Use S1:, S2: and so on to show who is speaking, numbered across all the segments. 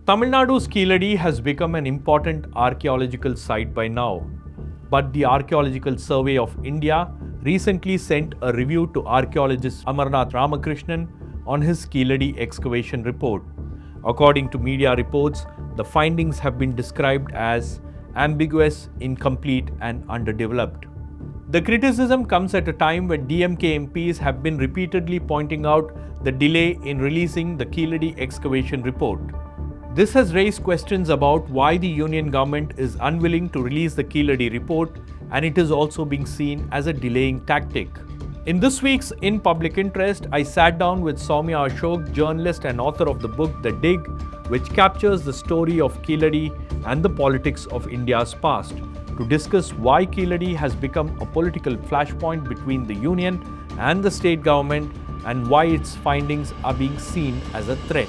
S1: Tamil Nadu's Keeladi has become an important archaeological site by now, but the Archaeological Survey of India recently sent a review to archaeologist Amarnath Ramakrishnan on his Keeladi excavation report. According to media reports, the findings have been described as ambiguous, incomplete, and underdeveloped. The criticism comes at a time when DMK MPs have been repeatedly pointing out the delay in releasing the Keeladi excavation report. This has raised questions about why the union government is unwilling to release the Keeladi report, and it is also being seen as a delaying tactic. In this week's In Public Interest, I sat down with Sowmiya Ashok, journalist and author of the book The Dig, which captures the story of Keeladi and the politics of India's past, to discuss why Keeladi has become a political flashpoint between the union and the state government and why its findings are being seen as a threat.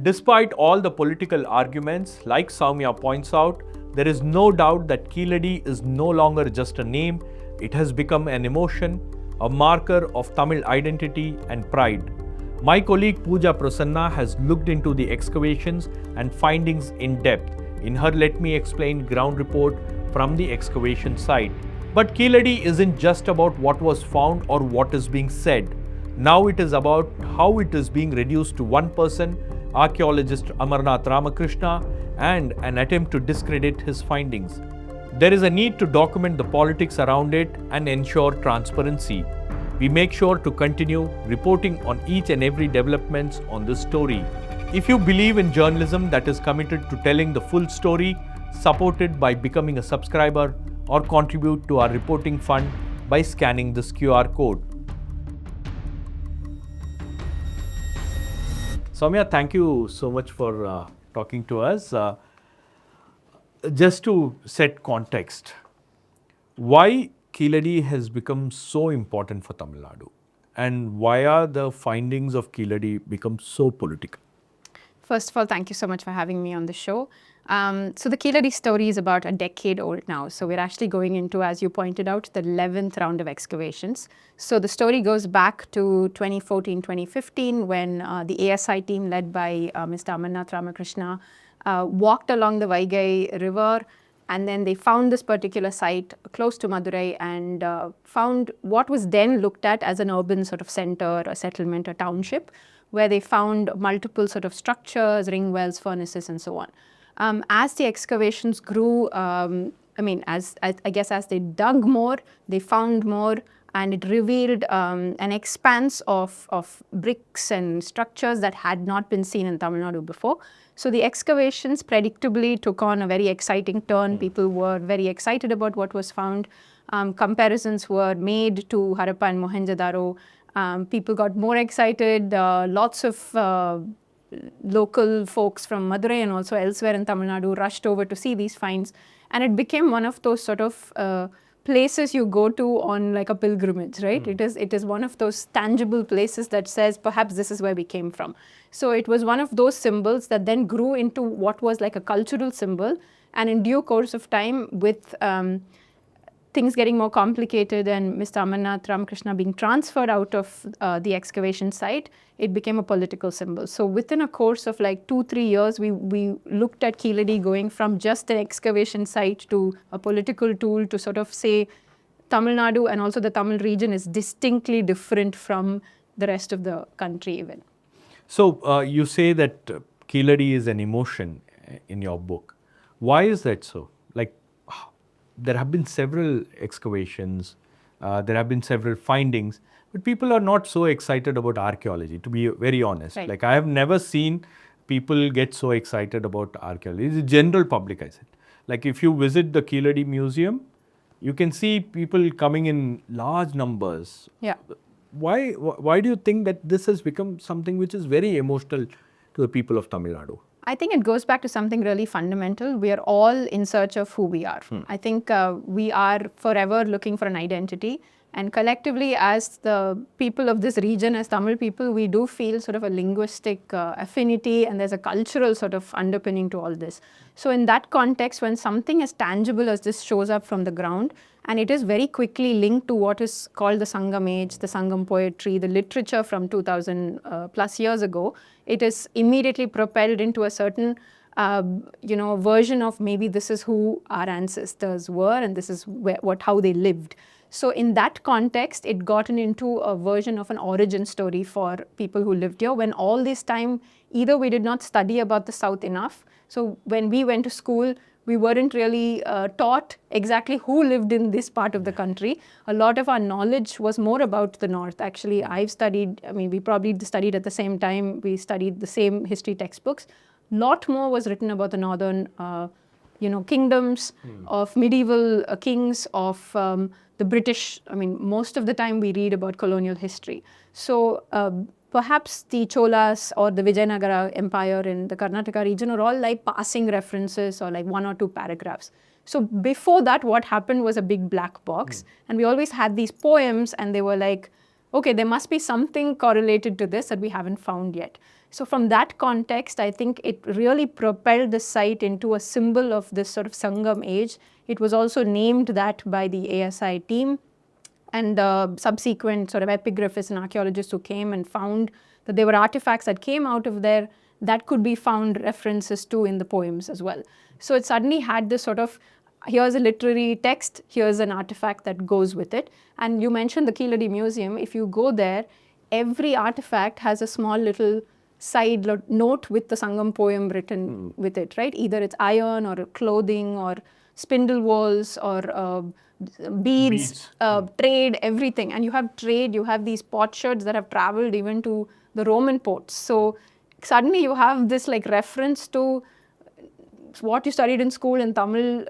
S1: Despite all the political arguments, like Sowmiya points out, there is no doubt that Keeladi is no longer just a name, it has become an emotion, a marker of Tamil identity and pride. My colleague Pooja Prasanna has looked into the excavations and findings in depth in her Let Me Explain ground report from the excavation site. But Keeladi isn't just about what was found or what is being said. Now it is about how it is being reduced to one person, archaeologist Amarnath Ramakrishna, and an attempt to discredit his findings. There is a need to document the politics around it and ensure transparency. We make sure to continue reporting on each and every developments on this story. If you believe in journalism that is committed to telling the full story, support it by becoming a subscriber or contribute to our reporting fund by scanning this QR code. Sowmiya, thank you so much for talking to us. Just to set context, why Keeladi has become so important for Tamil Nadu, and why are the findings of Keeladi become so political?
S2: First of all, thank you so much for having me on the show. So the Keeladi story is about a decade old now. So we're actually going into, as you pointed out, the 11th round of excavations. So the story goes back to 2014, 2015 when the ASI team led by Mr. Amarnath Ramakrishna walked along the Vaigai river, and then they found this particular site close to Madurai and found what was then looked at as an urban sort of center, a settlement, a township, where they found multiple sort of structures, ring wells, furnaces, and so on. As the excavations grew, as they dug more, they found more, and it revealed an expanse of bricks and structures that had not been seen in Tamil Nadu before. So the excavations predictably took on a very exciting turn. People were very excited about what was found. Comparisons were made to Harappa and Mohenjo-daro. People got more excited. Lots of local folks from Madurai and also elsewhere in Tamil Nadu rushed over to see these finds, and it became one of those sort of places you go to on like a pilgrimage, right? It is one of those tangible places that says perhaps this is where we came from. So it was one of those symbols that then grew into what was like a cultural symbol, and in due course of time, with things getting more complicated and Mr. Amarnath Ramakrishna being transferred out of the excavation site, it became a political symbol. So within a course of like 2-3 years, we looked at Keeladi going from just an excavation site to a political tool to sort of say Tamil Nadu and also the Tamil region is distinctly different from the rest of the country even.
S1: So you say that Keeladi is an emotion in your book. Why is that so? Like, there have been several excavations, there have been several findings, but people are not so excited about archaeology, to be very honest.
S2: Right.
S1: Like, I have never seen people get so excited about archaeology. It's the general public, I said. Like, if you visit the Keeladi Museum, you can see people coming in large numbers.
S2: Yeah.
S1: Why do you think that this has become something which is very emotional to the people of Tamil Nadu?
S2: I think it goes back to something really fundamental. We are all in search of who we are. I think we are forever looking for an identity. And collectively, as the people of this region, as Tamil people, we do feel sort of a linguistic affinity, and there's a cultural sort of underpinning to all this. So in that context, when something as tangible as this shows up from the ground, and it is very quickly linked to what is called the Sangam age, the Sangam poetry, the literature from 2000 plus years ago, it is immediately propelled into a certain version of maybe this is who our ancestors were and this is how they lived. So in that context, it gotten into a version of an origin story for people who lived here, when all this time, either we did not study about the South enough. So when we went to school, we weren't really taught exactly who lived in this part of the country. A lot of our knowledge was more about the North. Actually, we probably studied at the same time, we studied the same history textbooks. Lot more was written about the northern kingdoms, of medieval kings, of the British. Most of the time we read about colonial history. So perhaps the Cholas or the Vijayanagara Empire in the Karnataka region are all like passing references or like 1 or 2 paragraphs. So before that, what happened was a big black box. And we always had these poems, and they were like, okay, there must be something correlated to this that we haven't found yet. So from that context, I think it really propelled the site into a symbol of this sort of Sangam age. It was also named that by the ASI team, and subsequent sort of epigraphists and archaeologists who came and found that there were artifacts that came out of there that could be found references to in the poems as well. So it suddenly had this sort of, here's a literary text, here's an artifact that goes with it. And you mentioned the Keeladi Museum. If you go there, every artifact has a small little side note with the Sangam poem written with it, right? Either it's iron or clothing or spindle whorls or beads. Trade, everything. And you have trade, you have these potsherds that have traveled even to the Roman ports. So suddenly you have this like reference to what you studied in school in Tamil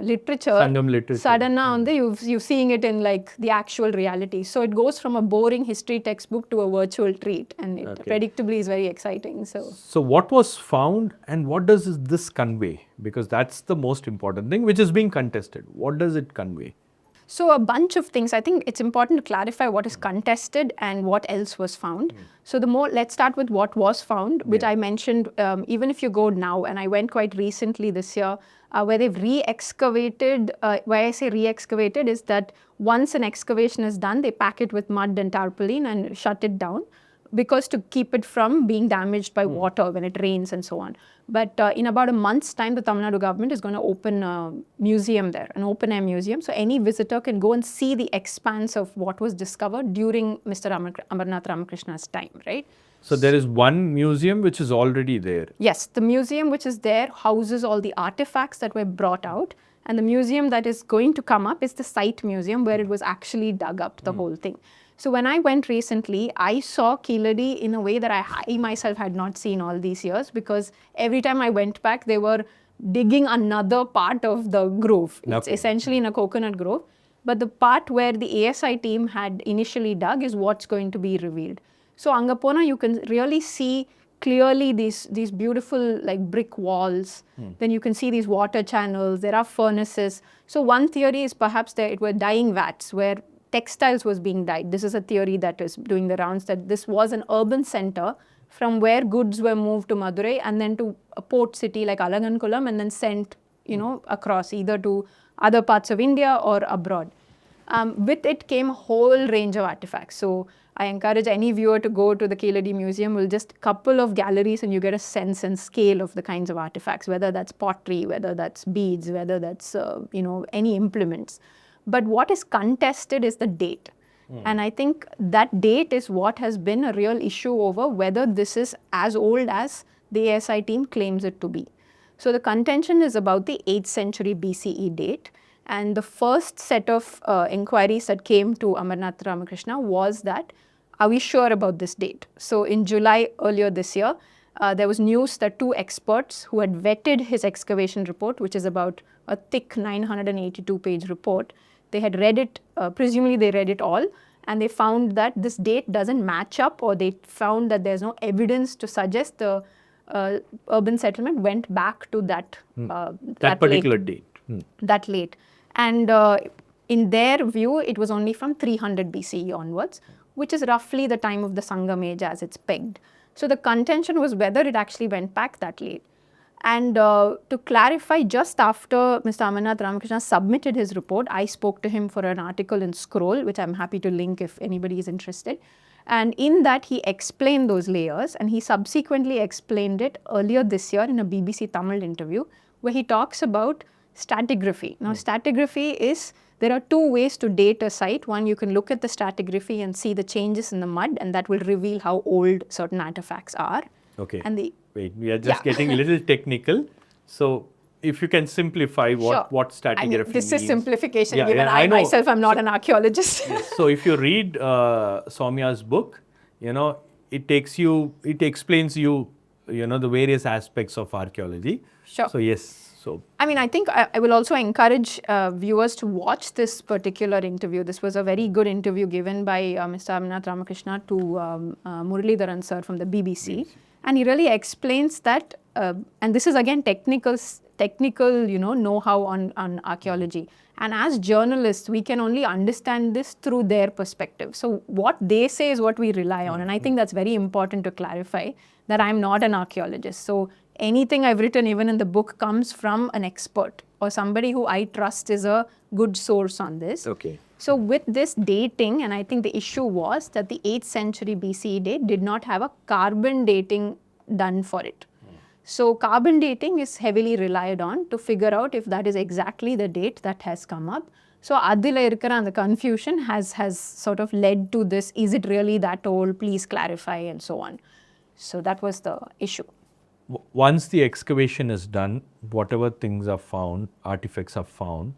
S2: literature.
S1: Sangam literature.
S2: Suddenly you're seeing it in like the actual reality. So it goes from a boring history textbook to a virtual treat, and it predictably is very exciting.
S1: So what was found and what does this convey? Because that's the most important thing which is being contested. What does it convey?
S2: So a bunch of things. I think it's important to clarify what is contested and what else was found. So let's start with what was found, which I mentioned. Even if you go now, and I went quite recently this year, where they've re-excavated. Why I say re-excavated is that once an excavation is done, they pack it with mud and tarpaulin and shut it down, because to keep it from being damaged by water when it rains and so on. But in about a month's time, the Tamil Nadu government is going to open a museum there, an open-air museum. So any visitor can go and see the expanse of what was discovered during Mr. Amarnath Ramakrishna's time, right?
S1: So there is one museum which is already there.
S2: Yes, the museum which is there houses all the artifacts that were brought out. And the museum that is going to come up is the site museum, where it was actually dug up, the whole thing. So when I went recently, I saw Keeladi in a way that I myself had not seen all these years, because every time I went back, they were digging another part of the grove. It's essentially in a coconut grove. But the part where the ASI team had initially dug is what's going to be revealed. So Angapona, you can really see clearly these beautiful like brick walls. Then you can see these water channels. There are furnaces. So one theory is perhaps it were dyeing vats where textiles was being dyed. This is a theory that is doing the rounds, that this was an urban center from where goods were moved to Madurai and then to a port city like Alangankulam, and then sent, across either to other parts of India or abroad. With it came a whole range of artifacts. So I encourage any viewer to go to the Keeladi Museum. We'll just couple of galleries and you get a sense and scale of the kinds of artifacts, whether that's pottery, whether that's beads, whether that's, any implements. But what is contested is the date. And I think that date is what has been a real issue over whether this is as old as the ASI team claims it to be. So the contention is about the 8th century BCE date. And the first set of inquiries that came to Amarnath Ramakrishna was that, are we sure about this date? So in July earlier this year, there was news that 2 experts who had vetted his excavation report, which is about a thick 982-page report, they had read it, presumably they read it all, and they found that this date doesn't match up, or they found that there's no evidence to suggest the urban settlement went back to that
S1: particular date.
S2: That late. And in their view, it was only from 300 BCE onwards, which is roughly the time of the Sangam age as it's pegged. So the contention was whether it actually went back that late. And to clarify, just after Mr. Amarnath Ramakrishna submitted his report, I spoke to him for an article in Scroll, which I'm happy to link if anybody is interested. And in that, he explained those layers, and he subsequently explained it earlier this year in a BBC Tamil interview, where he talks about stratigraphy. Now, stratigraphy is, there are two ways to date a site. One, you can look at the stratigraphy and see the changes in the mud, and that will reveal how old certain artifacts are.
S1: Okay.
S2: And
S1: Wait, we are just getting a little technical. So, if you can simplify what stratigraphy means.
S2: This is simplification,
S1: Yeah,
S2: given I myself am not an archaeologist.
S1: Yes. So, if you read Sowmiya's book, it explains you, the various aspects of archaeology.
S2: Sure.
S1: So, yes. So,
S2: I mean, I think I will also encourage viewers to watch this particular interview. This was a very good interview given by Mr. Amarnath Ramakrishna to Muralidharan sir from the BBC. And he really explains that, and this is again technical, know-how on archaeology. And as journalists, we can only understand this through their perspective. So what they say is what we rely on. And I think that's very important to clarify that I'm not an archaeologist. So anything I've written, even in the book, comes from an expert or somebody who I trust is a good source on this.
S1: okay.
S2: So with this dating, and I think the issue was that the 8th century BCE date did not have a carbon dating done for it. So carbon dating is heavily relied on to figure out if that is exactly the date that has come up. So adila irukara and the confusion has sort of led to this, is it really that old, please clarify, and so on. So that was the issue.
S1: Once the excavation is done, whatever things are found, artifacts are found,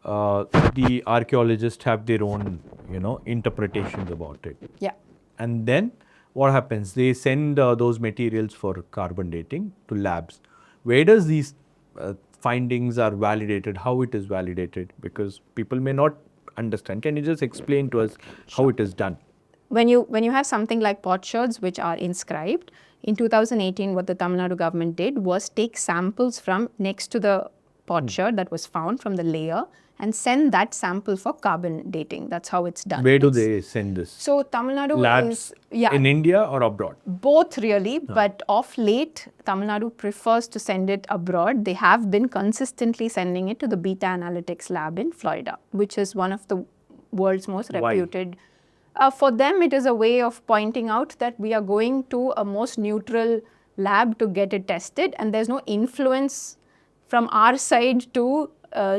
S1: the archaeologists have their own, interpretations about it.
S2: Yeah.
S1: And then what happens? They send those materials for carbon dating to labs. Where does these findings are validated? How it is validated? Because people may not understand. Can you just explain to us how it is done?
S2: When you have something like potsherds which are inscribed, in 2018 what the Tamil Nadu government did was take samples from next to the potsherd that was found from the layer and send that sample for carbon dating. That's how it's done.
S1: Where do they send this?
S2: So Tamil Nadu
S1: labs in India or abroad?
S2: Both really, but of late Tamil Nadu prefers to send it abroad. They have been consistently sending it to the Beta Analytics lab in Florida, which is one of the world's most reputed. For them, it is a way of pointing out that we are going to a most neutral lab to get it tested, and there's no influence from our side to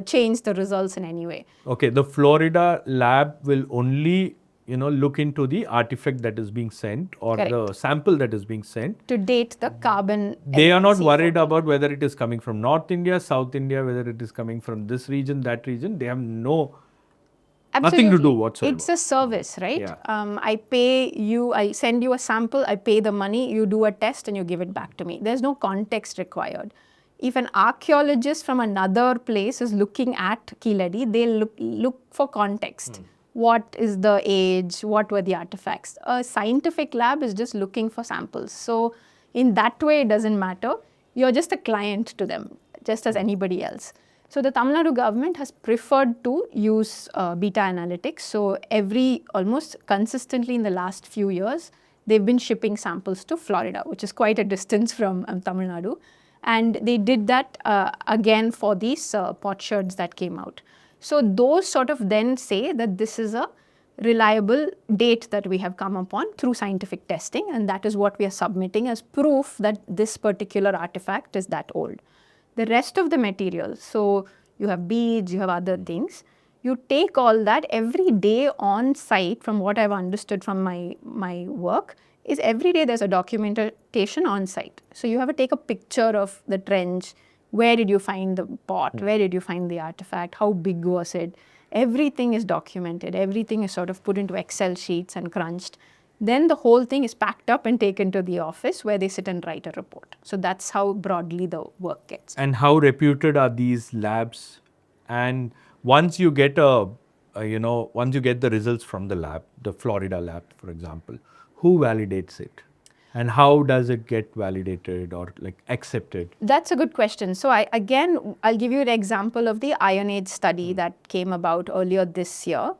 S2: change the results in any way.
S1: Okay, the Florida lab will only, look into the artifact that is being sent or
S2: Correct.
S1: the sample that is being sent.
S2: To date the carbon.
S1: They are not worried about whether it is coming from North India, South India, whether it is coming from this region, that region. They have nothing to do whatsoever.
S2: It's a service, right?
S1: Yeah.
S2: I pay you, I send you a sample, I pay the money, you do a test and you give it back to me. There's no context required. If an archaeologist from another place is looking at Keeladi, they look for context. What is the age? What were the artifacts? A scientific lab is just looking for samples. So in that way, it doesn't matter. You're just a client to them, just as anybody else. So the Tamil Nadu government has preferred to use Beta Analytics. So almost consistently in the last few years, they've been shipping samples to Florida, which is quite a distance from Tamil Nadu. And they did that again for these potsherds that came out. So those sort of then say that this is a reliable date that we have come upon through scientific testing, and that is what we are submitting as proof that this particular artifact is that old. The rest of the materials, so you have beads, you have other things, you take all that every day on site, from what I've understood from my work, is every day there's a documentation on site. So you have to take a picture of the trench, where did you find the pot, where did you find the artifact, how big was it, everything is documented, everything is sort of put into Excel sheets and crunched. Then the whole thing is packed up and taken to the office where they sit and write a report. So that's how broadly the work gets.
S1: And how reputed are these labs? And once you get once you get the results from the lab, the Florida lab, for example, who validates it? And how does it get validated or like accepted?
S2: That's a good question. So I'll give you an example of the Iron Age study that came about earlier this year.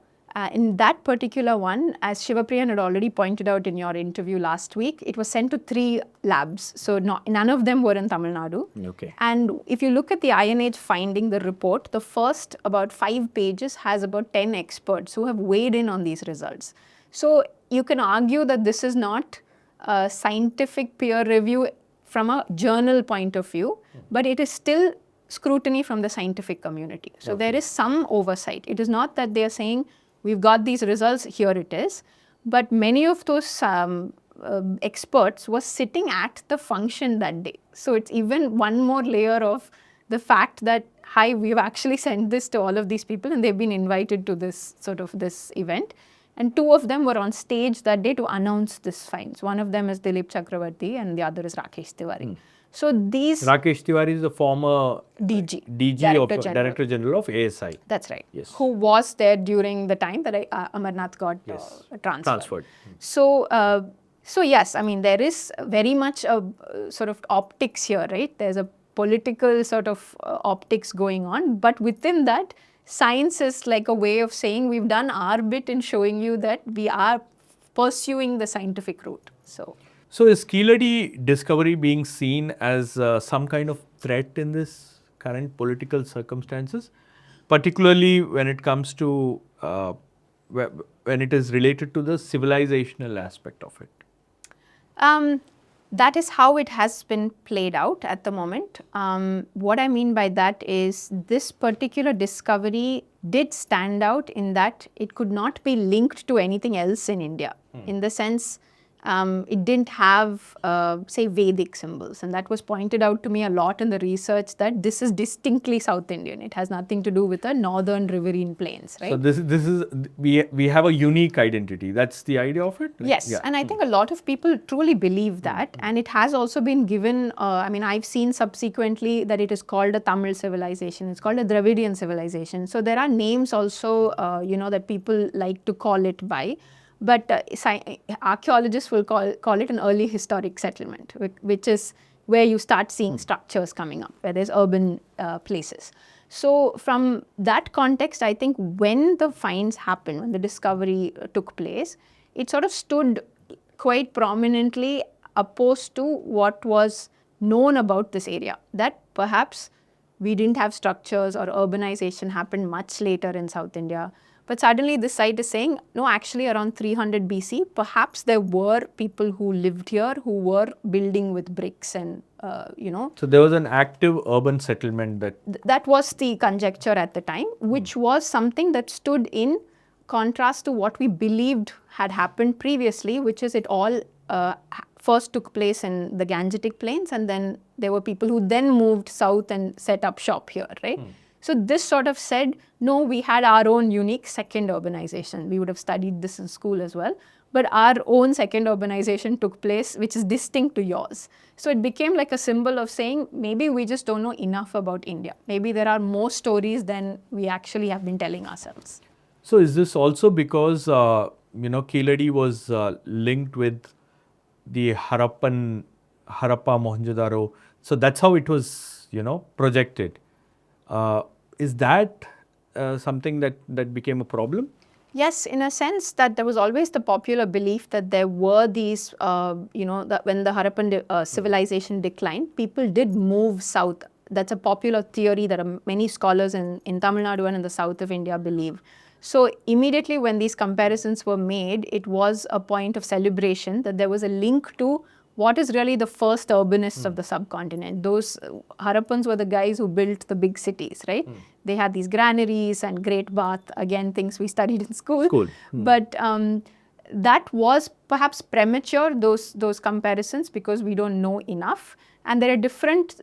S2: In that particular one, as Shivapriyan had already pointed out in your interview last week, it was sent to 3 labs. So none of them were in Tamil Nadu.
S1: Okay.
S2: And if you look at the Iron Age finding, the report, the first about 5 pages has about 10 experts who have weighed in on these results. So you can argue that this is not a scientific peer review from a journal point of view, but it is still scrutiny from the scientific community. So there is some oversight. It is not that they are saying, we've got these results, here it is. But many of those experts were sitting at the function that day. So it's even one more layer of the fact that, hi, we've actually sent this to all of these people and they've been invited to this event. And 2 of them were on stage that day to announce this finds. One of them is Dilip Chakravarti and the other is Rakesh Tiwari. So these...
S1: Rakesh Tiwari is the former
S2: DG
S1: Director General of ASI.
S2: That's right.
S1: Yes.
S2: Who was there during the time that Amarnath got transferred. So yes, I mean, there is very much a sort of optics here, right? There's a political sort of optics going on. But within that, science is like a way of saying we've done our bit in showing you that we are pursuing the scientific route.
S1: So is Keeladi discovery being seen as some kind of threat in this current political circumstances, particularly when it comes to when it is related to the civilizational aspect of it?
S2: That is how it has been played out at the moment. What I mean by that is this particular discovery did stand out in that it could not be linked to anything else in India, in the sense it didn't have, say, Vedic symbols. And that was pointed out to me a lot in the research, that this is distinctly South Indian. It has nothing to do with the northern riverine plains, right?
S1: So this is we have a unique identity. That's the idea of it?
S2: Yes. Yeah. And I think a lot of people truly believe that. And it has also been given, I mean, I've seen subsequently that it is called a Tamil civilization. It's called a Dravidian civilization. So there are names also, that people like to call it by. But archaeologists will call it an early historic settlement, which is where you start seeing structures coming up, where there's urban places. So from that context, I think when the finds happened, when the discovery took place, it sort of stood quite prominently opposed to what was known about this area, that perhaps we didn't have structures or urbanization happened much later in South India. But suddenly this site is saying, no, actually around 300 BC, perhaps there were people who lived here who were building with bricks and,
S1: So there was an active urban settlement that...
S2: That was the conjecture at the time, which was something that stood in contrast to what we believed had happened previously, which is it all first took place in the Gangetic Plains, and then there were people who then moved south and set up shop here, right? So this sort of said, no, we had our own unique second urbanization. We would have studied this in school as well. But our own second urbanization took place, which is distinct to yours. So it became like a symbol of saying, maybe we just don't know enough about India. Maybe there are more stories than we actually have been telling ourselves.
S1: So is this also because, Keeladi was linked with the Harappa Mohenjo-daro? So that's how it was, projected. Is that something that became a problem?
S2: Yes, in a sense that there was always the popular belief that there were these, that when the Harappan civilization declined, people did move south. That's a popular theory that many scholars in Tamil Nadu and in the south of India believe. So immediately when these comparisons were made, it was a point of celebration that there was a link to what is really the first urbanists of the subcontinent. Those Harappans were the guys who built the big cities, right? They had these granaries and great bath, again, things we studied in school. But that was perhaps premature, those comparisons, because we don't know enough. And there are different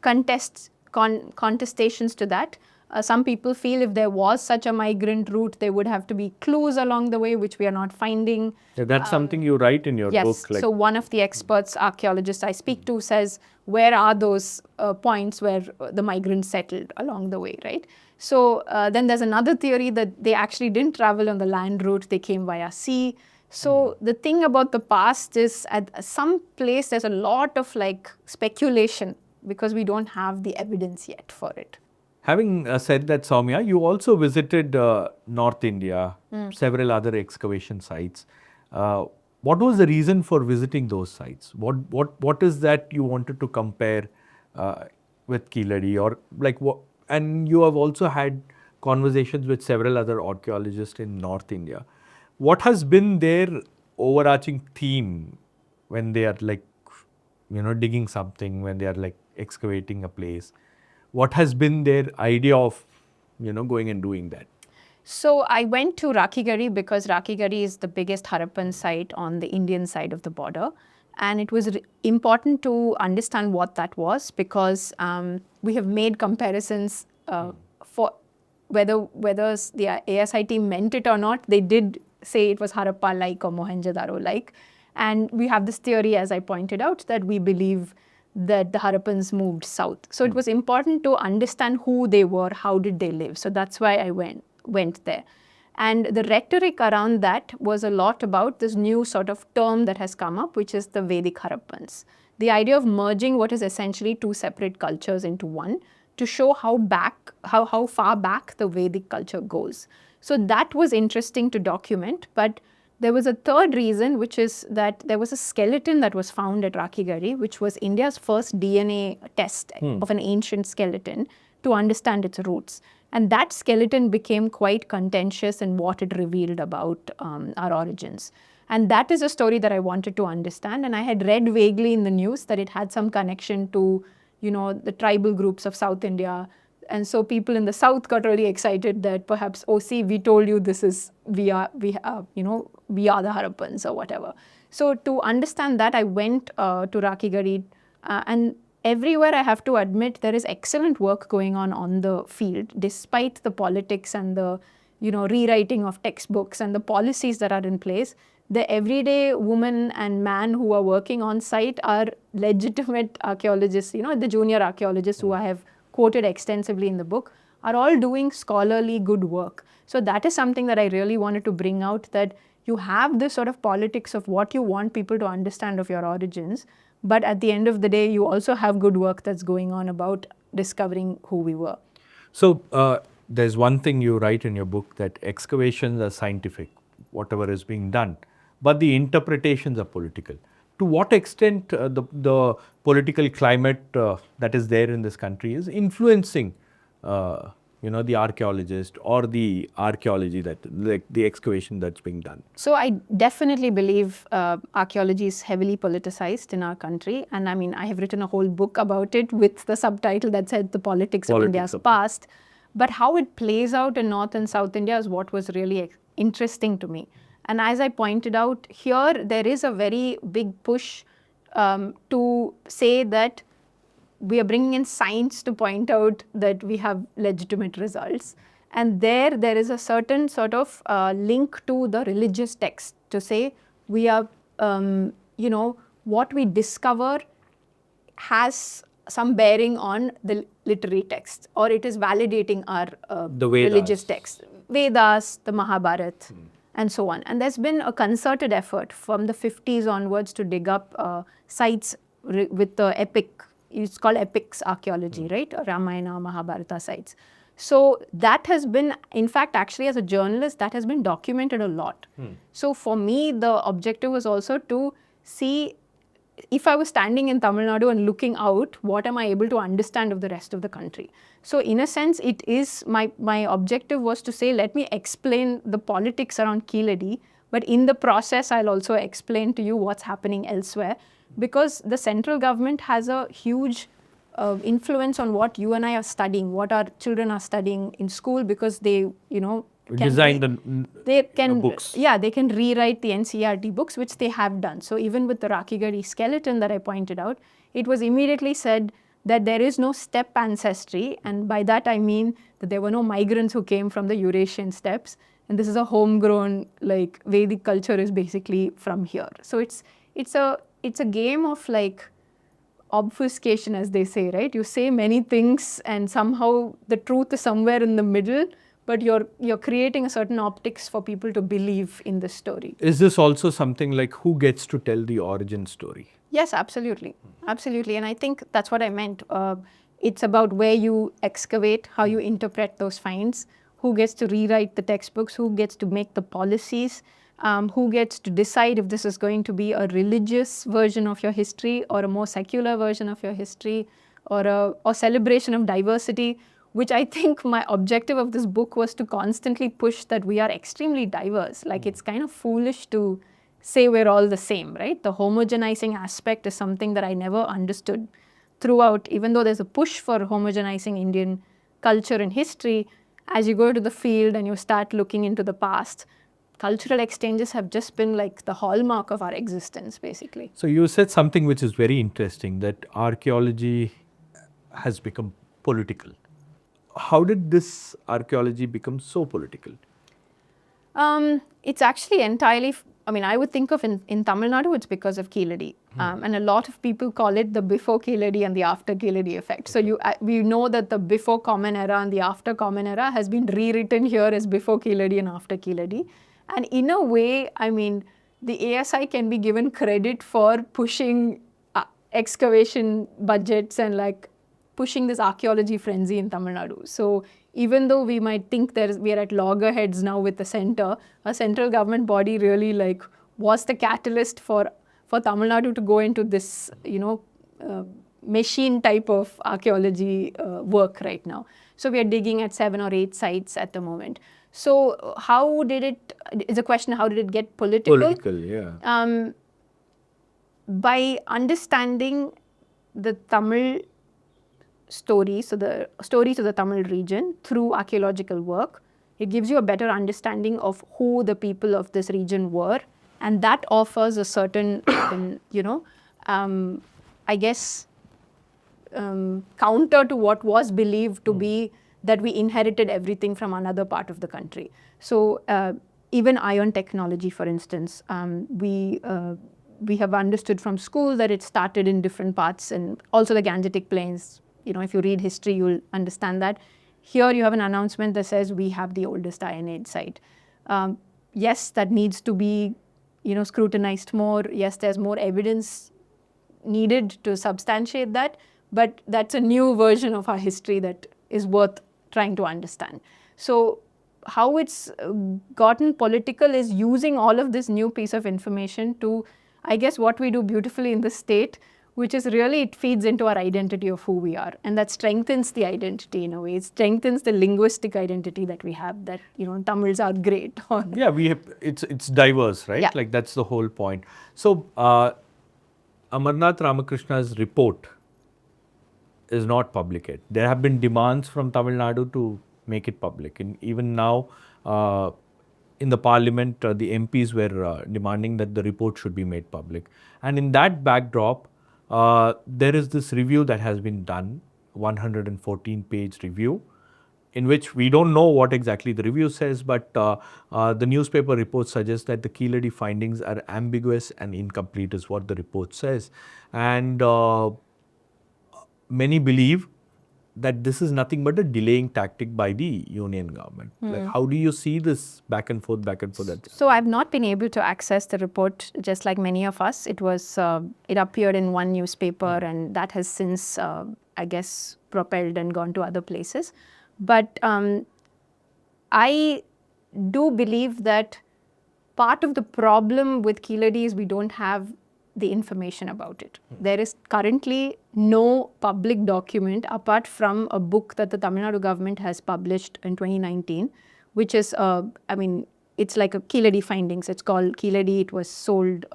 S2: contestations to that. Some people feel if there was such a migrant route, there would have to be clues along the way, which we are not finding.
S1: Yeah, that's something you write in your book.
S2: Yes. So one of the experts, archaeologists I speak to says, where are those points where the migrants settled along the way, right? So then there's another theory that they actually didn't travel on the land route, they came via sea. So the thing about the past is at some place there's a lot of like speculation because we don't have the evidence yet for it.
S1: Having said that, Sowmiya, you also visited North India, several other excavation sites. What was the reason for visiting those sites? What is that you wanted to compare with Keeladi, or like what? And you have also had conversations with several other archaeologists in North India. What has been their overarching theme when they are like, digging something, when they are like excavating a place? What has been their idea of, going and doing that?
S2: So I went to Rakhigarhi because Rakhigarhi is the biggest Harappan site on the Indian side of the border. And it was important to understand what that was because we have made comparisons for whether the ASIT meant it or not. They did say it was Harappa-like or Mohenjo-daro-like. And we have this theory, as I pointed out, that we believe that the Harappans moved south. So it was important to understand who they were, how did they live. So that's why I went there. And the rhetoric around that was a lot about this new sort of term that has come up, which is the Vedic Harappans. The idea of merging what is essentially two separate cultures into one to show how far back the Vedic culture goes. So that was interesting to document, but there was a third reason, which is that there was a skeleton that was found at Rakhigarhi, which was India's first DNA test of an ancient skeleton to understand its roots. And that skeleton became quite contentious in what it revealed about our origins. And that is a story that I wanted to understand. And I had read vaguely in the news that it had some connection to, the tribal groups of South India. And so people in the South got really excited that perhaps, oh, see, we told you this is, we are the Harappans or whatever. So to understand that, I went to Rakhigarhi and everywhere I have to admit there is excellent work going on the field, despite the politics and the, rewriting of textbooks and the policies that are in place. The everyday woman and man who are working on site are legitimate archaeologists, the junior archaeologists who I have quoted extensively in the book, are all doing scholarly good work. So that is something that I really wanted to bring out, that you have this sort of politics of what you want people to understand of your origins, but at the end of the day, you also have good work that's going on about discovering who we were.
S1: So there's one thing you write in your book, that excavations are scientific, whatever is being done, but the interpretations are political. To what extent the political climate that is there in this country is influencing, the archaeologist or the archaeology, that like the excavation that's being done?
S2: So I definitely believe archaeology is heavily politicized in our country. And I mean, I have written a whole book about it with the subtitle that said The Politics of India's Past. But how it plays out in North and South India is what was really interesting to me. And as I pointed out here, there is a very big push to say that we are bringing in science to point out that we have legitimate results. And there is a certain sort of link to the religious text to say we are, what we discover has some bearing on the literary text, or it is validating our religious text. Vedas, the Mahabharata. And so on. And there's been a concerted effort from the 50s onwards to dig up sites with the epic, it's called epics archaeology, right? Ramayana, Mahabharata sites. So that has been, in fact, actually as a journalist, that has been documented a lot. So for me, the objective was also to see, if I was standing in Tamil Nadu and looking out, what am I able to understand of the rest of the country? So in a sense, it is, my objective was to say, let me explain the politics around Keeladi, but in the process, I'll also explain to you what's happening elsewhere, because the central government has a huge influence on what you and I are studying, what our children are studying in school, because they,
S1: design the books.
S2: Yeah, they can rewrite the NCERT books, which they have done. So even with the Rakhigarhi skeleton that I pointed out, it was immediately said that there is no steppe ancestry. And by that I mean that there were no migrants who came from the Eurasian steppes. And this is a homegrown, like, Vedic culture is basically from here. So it's a game of like obfuscation, as they say, right? You say many things and somehow the truth is somewhere in the middle. but you're creating a certain optics for people to believe in the story.
S1: Is this also something like who gets to tell the origin story?
S2: Yes, absolutely. Absolutely. And I think that's what I meant. It's about where you excavate, how you interpret those finds, who gets to rewrite the textbooks, who gets to make the policies, who gets to decide if this is going to be a religious version of your history or a more secular version of your history or a celebration of diversity, which I think my objective of this book was to constantly push that we are extremely diverse. Like it's kind of foolish to say we're all the same, right? The homogenizing aspect is something that I never understood throughout, even though there's a push for homogenizing Indian culture and history. As you go to the field and you start looking into the past, cultural exchanges have just been like the hallmark of our existence, basically.
S1: So you said something which is very interesting, that archaeology has become political. How did this archaeology become so political?
S2: It's actually entirely, I would think of in Tamil Nadu, it's because of Keeladi. And a lot of people call it the before Keeladi and the after Keeladi effect. So we know that the before Common Era and the after Common Era has been rewritten here as before Keeladi and after Keeladi. And in a way, the ASI can be given credit for pushing excavation budgets and like pushing this archaeology frenzy in Tamil Nadu. So even though we might think we are at loggerheads now with the center, a central government body really like was the catalyst for Tamil Nadu to go into this, machine type of archaeology work right now. So we are digging at 7 or 8 sites at the moment. So how did it's a question, how did it get political?
S1: Political, yeah.
S2: By understanding the Tamil stories, so the stories of the Tamil region through archaeological work, it gives you a better understanding of who the people of this region were, and that offers a certain, counter to what was believed to be that we inherited everything from another part of the country. So even iron technology, for instance, we have understood from school that it started in different parts, and also the Gangetic Plains. If you read history, you'll understand that. Here you have an announcement that says we have the oldest Iron Age site. Yes, that needs to be, scrutinized more. Yes, there's more evidence needed to substantiate that, but that's a new version of our history that is worth trying to understand. So how it's gotten political is using all of this new piece of information to, I guess, what we do beautifully in the state, which is really, it feeds into our identity of who we are. And that strengthens the identity in a way. It strengthens the linguistic identity that we have, that, Tamils are great.
S1: Yeah, it's diverse, right?
S2: Yeah.
S1: Like that's the whole point. So Amarnath Ramakrishna's report is not public yet. There have been demands from Tamil Nadu to make it public. And even now, in the parliament, the MPs were demanding that the report should be made public. And in that backdrop, there is this review that has been done, 114-page review, in which we don't know what exactly the review says, but the newspaper report suggests that the Keeladi findings are ambiguous and incomplete is what the report says. And many believe that this is nothing but a delaying tactic by the union government. Like, how do you see this back and forth?
S2: So I've not been able to access the report, just like many of us. It was it appeared in one newspaper, and that has since, propelled and gone to other places. But I do believe that part of the problem with Keeladi is we don't have the information about it. There is currently no public document apart from a book that the Tamil Nadu government has published in 2019, which is, it's like a Keeladi findings. It's called Keeladi. It was sold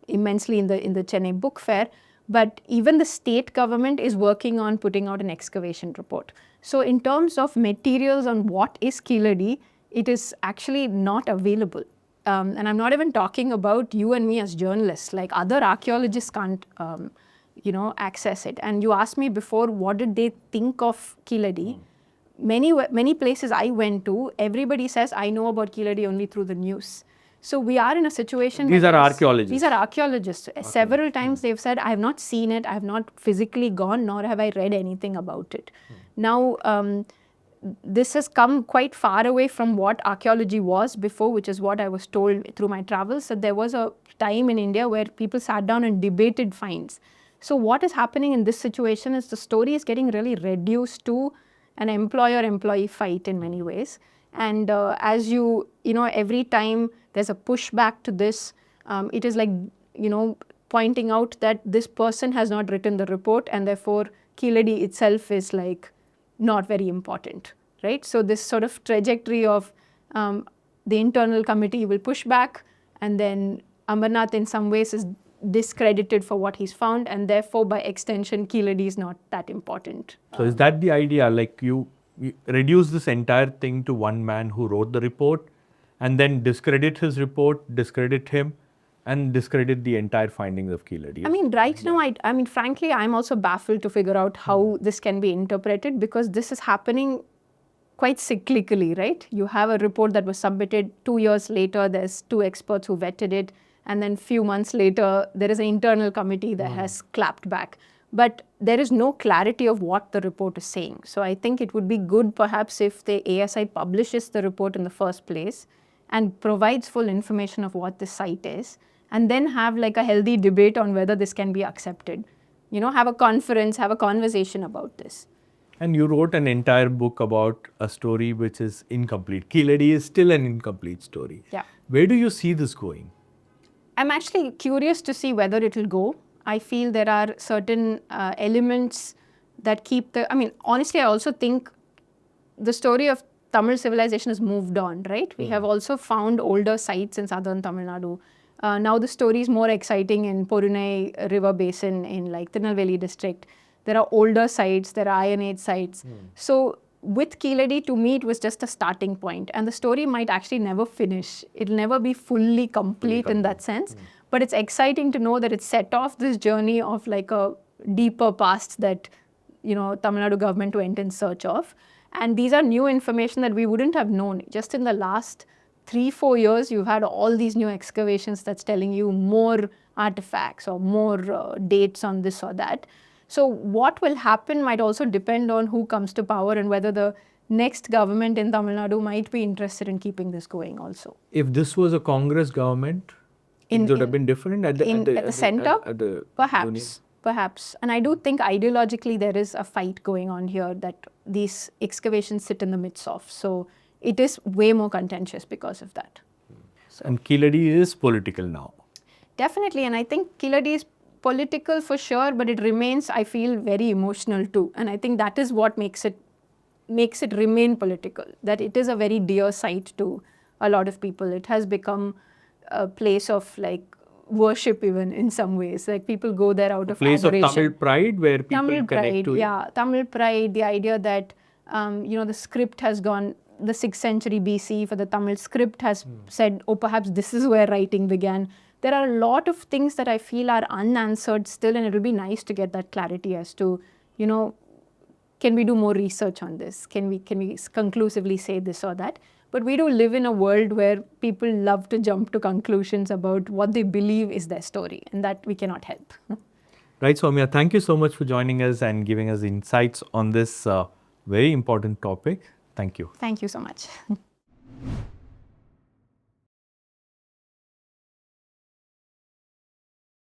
S2: immensely in the Chennai book fair. But even the state government is working on putting out an excavation report. So in terms of materials on what is Keeladi, it is actually not available. And I'm not even talking about you and me as journalists. Like other archaeologists can't, access it. And you asked me before, what did they think of Keeladi? Many places I went to, everybody says, I know about Keeladi only through the news. So we are in a situation.
S1: These are archaeologists.
S2: These are archaeologists. Okay. Several times they've said, I have not seen it, I have not physically gone, nor have I read anything about it. Now, this has come quite far away from what archaeology was before, which is what I was told through my travels, that there was a time in India where people sat down and debated finds. So what is happening in this situation is the story is getting really reduced to an employer-employee fight in many ways. And as you know, every time there's a pushback to this, it is like, you know, pointing out that this person has not written the report, and therefore Keeladi itself is like not very important, right? So this sort of trajectory of the internal committee will push back, and then Amarnath in some ways is discredited for what he's found, and therefore by extension Keeladi is not that important.
S1: So is that the idea? Like you reduce this entire thing to one man who wrote the report, and then discredit his report, discredit him, and discredit the entire findings of Keeladi.
S2: I mean, right now, I mean, frankly, I'm also baffled to figure out how this can be interpreted, because this is happening quite cyclically, right? You have a report that was submitted 2 years later, there's 2 experts who vetted it, and then few months later, there is an internal committee that has clapped back. But there is no clarity of what the report is saying. So I think it would be good perhaps if the ASI publishes the report in the first place and provides full information of what this site is, and then have like a healthy debate on whether this can be accepted. You know, have a conference, have a conversation about this.
S1: And you wrote an entire book about a story which is incomplete. Keeladi is still an incomplete story.
S2: Yeah.
S1: Where do you see this going?
S2: I'm actually curious to see whether it will go. I feel there are certain elements that keep the, I mean, honestly, I also think the story of Tamil civilization has moved on, right? We have also found older sites in southern Tamil Nadu. Now the story is more exciting in Porunai River Basin in like Tirunelveli district. There are older sites, there are Iron Age sites. So with Keeladi, to me, it was just a starting point. And the story might actually never finish. It'll never be fully complete in that sense. But it's exciting to know that it set off this journey of like a deeper past that, you know, Tamil Nadu government went in search of. And these are new information that we wouldn't have known. Just in the last 3-4 years, you've had all these new excavations that's telling you more artifacts or more dates on this or that. So what will happen might also depend on who comes to power and whether the next government in Tamil Nadu might be interested in keeping this going also.
S1: If this was a Congress government, it would have been different at
S2: the center?
S1: At the
S2: Perhaps.
S1: union.
S2: Perhaps. And I do think ideologically there is a fight going on here that these excavations sit in the midst of. So it is way more contentious because of that.
S1: And Keeladi is political now.
S2: Definitely. And I think Keeladi is political for sure, but it remains, I feel, very emotional too. And I think that is what makes it remain political, that it is a very dear site to a lot of people. It has become a place of like worship even in some ways. Like people go there out of
S1: Place
S2: adoration.
S1: of Tamil pride where people
S2: Tamil
S1: connect
S2: pride,
S1: to it.
S2: yeah. Tamil pride, the idea that, you know, the script has gone, the 6th century BC for the Tamil script has said, oh, perhaps this is where writing began. There are a lot of things that I feel are unanswered still, and it will be nice to get that clarity as to, you know, can we do more research on this? Can we conclusively say this or that? But we do live in a world where people love to jump to conclusions about what they believe is their story, and that we cannot help.
S1: Right, Sowmiya, thank you so much for joining us and giving us insights on this very important topic. Thank you.
S2: Thank you so much.